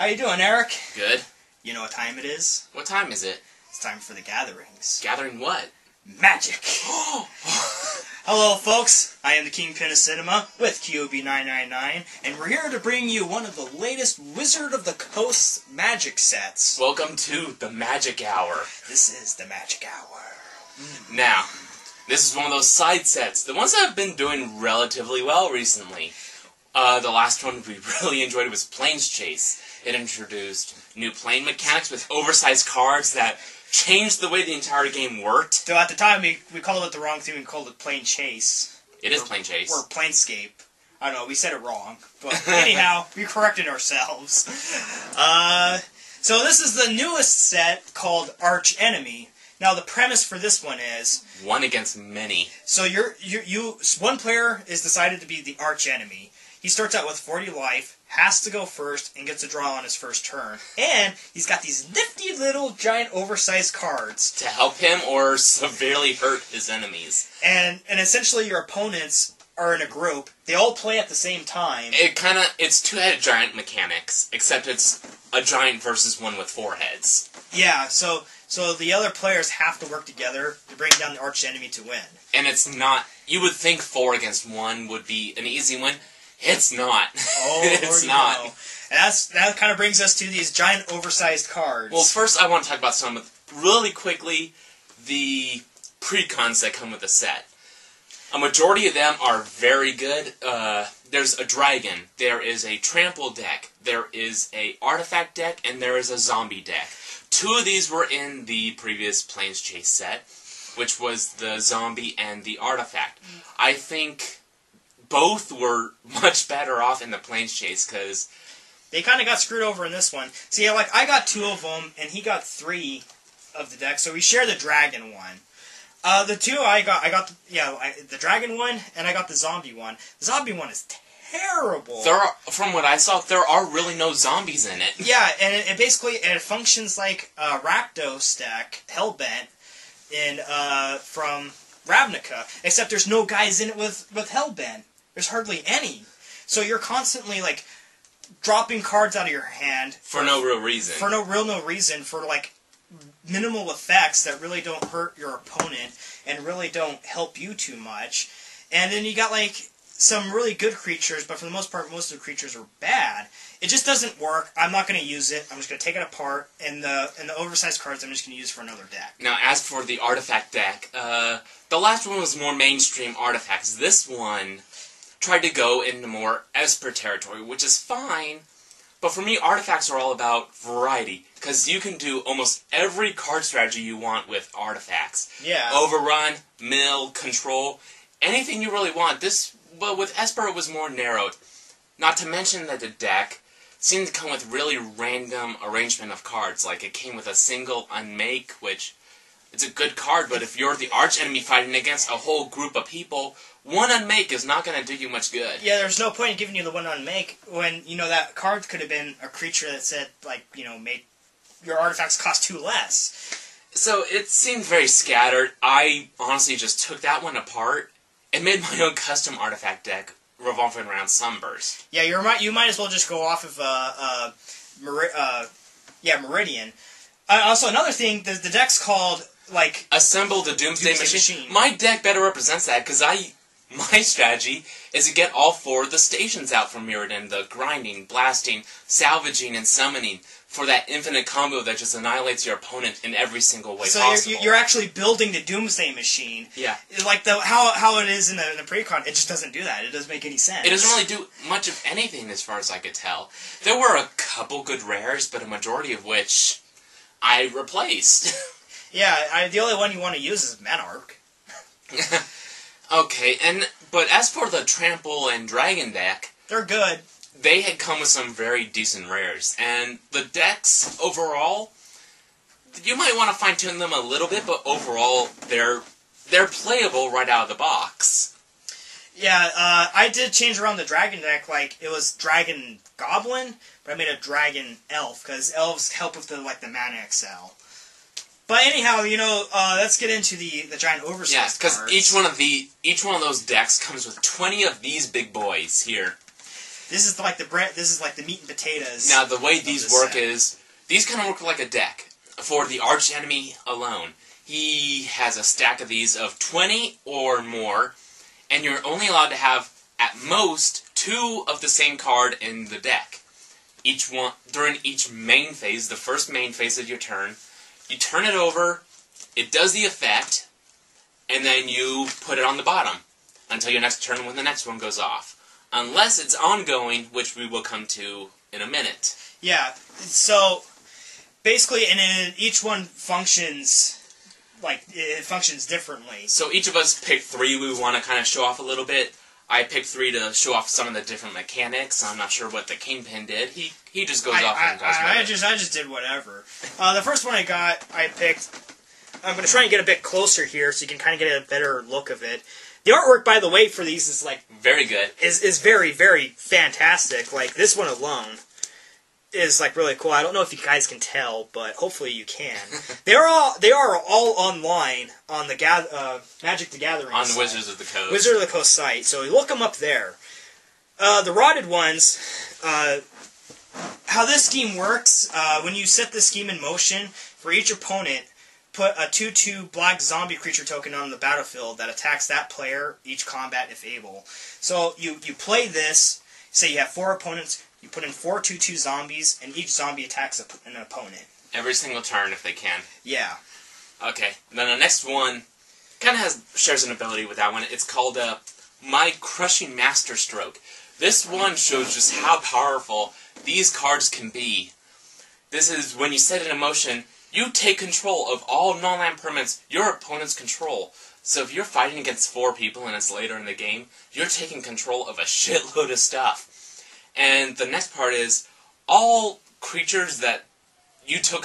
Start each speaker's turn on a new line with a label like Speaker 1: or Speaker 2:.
Speaker 1: How you doing, Eric?
Speaker 2: Good.
Speaker 1: You know what time it is?
Speaker 2: What time is it?
Speaker 1: It's time for the gatherings.
Speaker 2: Gathering what?
Speaker 1: Magic! Hello, folks. I am the Kingpin of Cinema with QOB999, and we're here to bring you one of the latest Wizard of the Coast magic sets.
Speaker 2: Welcome to the Magic Hour.
Speaker 1: This is the Magic Hour.
Speaker 2: Now, this is one of those side sets. The ones that have been doing relatively well recently. The last one we really enjoyed was Planes Chase. It introduced new plane mechanics with oversized cards that changed the way the entire game worked.
Speaker 1: Though at the time, we called it the wrong thing. We called it Plane Chase.
Speaker 2: It is Plane Chase.
Speaker 1: Or Planescape. I don't know, we said it wrong. But anyhow, we corrected ourselves. So this is the newest set called Archenemy. Now the premise for this one is
Speaker 2: one against many.
Speaker 1: So one player is decided to be the Archenemy. He starts out with 40 life, has to go first, and gets a draw on his first turn. And he's got these nifty little giant oversized cards
Speaker 2: to help him or severely hurt his enemies.
Speaker 1: And essentially your opponents are in a group. They all play at the same time.
Speaker 2: It's two-headed giant mechanics, except it's a giant versus one with four heads.
Speaker 1: Yeah, so the other players have to work together to bring down the Archenemy to win.
Speaker 2: And it's not... You would think 4 against 1 would be an easy win. It's not.
Speaker 1: Oh,
Speaker 2: it's not.
Speaker 1: No. And that kind of brings us to these giant oversized cards.
Speaker 2: Well, first I want to talk about really quickly, the pre-cons that come with the set. A majority of them are very good. There's a dragon, there is a trample deck, there is a artifact deck, and there is a zombie deck. 2 of these were in the previous Planes Chase set, which was the zombie and the artifact. I think both were much better off in the Planes Chase, because
Speaker 1: they kind of got screwed over in this one. See, I got 2 of them, and he got 3 of the deck, so we share the dragon one. The 2 I got the dragon one, and I got the zombie one. The zombie one is terrible.
Speaker 2: From what I saw, there are really no zombies in it.
Speaker 1: Yeah, and it basically functions like a Rakdos deck, Hellbent, from Ravnica, except there's no guys in it with Hellbent. There's hardly any. So you're constantly, dropping cards out of your hand.
Speaker 2: For no real reason.
Speaker 1: For no reason, for, minimal effects that really don't hurt your opponent and really don't help you too much. And then you got, some really good creatures, but for the most part, most of the creatures are bad. It just doesn't work. I'm not going to use it. I'm just going to take it apart, and the oversized cards I'm just going to use for another deck.
Speaker 2: Now, as for the artifact deck, the last one was more mainstream artifacts. This one tried to go into more Esper territory, which is fine, but for me, artifacts are all about variety, because you can do almost every card strategy you want with artifacts.
Speaker 1: Yeah.
Speaker 2: Overrun, mill, control, anything you really want. But with Esper, it was more narrowed. Not to mention that the deck seemed to come with really random arrangement of cards. It came with a single Unmake, which it's a good card, but if you're the archenemy fighting against a whole group of people, one Unmake is not going to do you much good.
Speaker 1: Yeah, there's no point in giving you the one Unmake when, that card could have been a creature that said, made your artifacts cost 2 less.
Speaker 2: So it seemed very scattered. I honestly just took that one apart and made my own custom artifact deck revolving around Sunburst.
Speaker 1: Yeah, you might as well just go off of Meridian. Also, another thing, the deck's called
Speaker 2: Assemble the Doomsday Machine. My deck better represents that, because my strategy is to get all 4 of the stations out from Meridian: the grinding, blasting, salvaging, and summoning, for that infinite combo that just annihilates your opponent in every single way possible.
Speaker 1: So you're actually building the Doomsday Machine.
Speaker 2: Yeah.
Speaker 1: How it is in the pre-con, it just doesn't do that. It doesn't make any sense.
Speaker 2: It doesn't really do much of anything as far as I could tell. There were a couple good rares, but a majority of which I replaced.
Speaker 1: Yeah, the only one you want to use is Menarch.
Speaker 2: Okay, but as for the Trample and Dragon deck,
Speaker 1: they're good.
Speaker 2: They had come with some very decent rares, and the decks overall, you might want to fine-tune them a little bit, but overall, they're playable right out of the box.
Speaker 1: Yeah, I did change around the Dragon deck. It was Dragon Goblin, but I made a Dragon Elf, because elves help with the mana excel. But anyhow, let's get into the giant oversized cards.
Speaker 2: Because each one of those decks comes with 20 of these big boys here.
Speaker 1: This is like the bread. This is like the meat and potatoes.
Speaker 2: Now, the way these work
Speaker 1: set.
Speaker 2: is, these kind of work like a deck. For the Archenemy alone, he has a stack of these of 20 or more, and you're only allowed to have, at most, 2 of the same card in the deck. Each one, during each main phase, the first main phase of your turn, you turn it over, it does the effect, and then you put it on the bottom until your next turn when the next one goes off. Unless it's ongoing, which we will come to in a minute.
Speaker 1: Yeah, so basically, each one functions, like, it functions differently.
Speaker 2: So each of us picked 3 we want to kind of show off a little bit. I picked 3 to show off some of the different mechanics. I'm not sure what the Kingpin did. He just goes off and does
Speaker 1: I just did whatever. The first one I picked, I'm going to try and get a bit closer here so you can kind of get a better look of it. The artwork, by the way, for these is like...
Speaker 2: Very good.
Speaker 1: Is very, very fantastic. Like, this one alone is like really cool. I don't know if you guys can tell, but hopefully you can. They are all online on the Magic the Gathering
Speaker 2: on the
Speaker 1: site.
Speaker 2: Wizards of the Coast.
Speaker 1: Wizards of the Coast site. So you look them up there. The rotted ones, how this scheme works, when you set this scheme in motion, for each opponent, put a 2/2 black zombie creature token on the battlefield that attacks that player each combat if able. So you play this, say you have 4 opponents, you put in 4 2/2 zombies, and each zombie attacks an opponent.
Speaker 2: Every single turn if they can.
Speaker 1: Yeah.
Speaker 2: Okay, then the next one kind of shares an ability with that one. It's called My Crushing Masterstroke. This one shows just how powerful these cards can be. This is when you set it in motion, you take control of all non-land permanents your opponents control. So if you're fighting against 4 people and it's later in the game, you're taking control of a shitload of stuff. And the next part is, all creatures that you took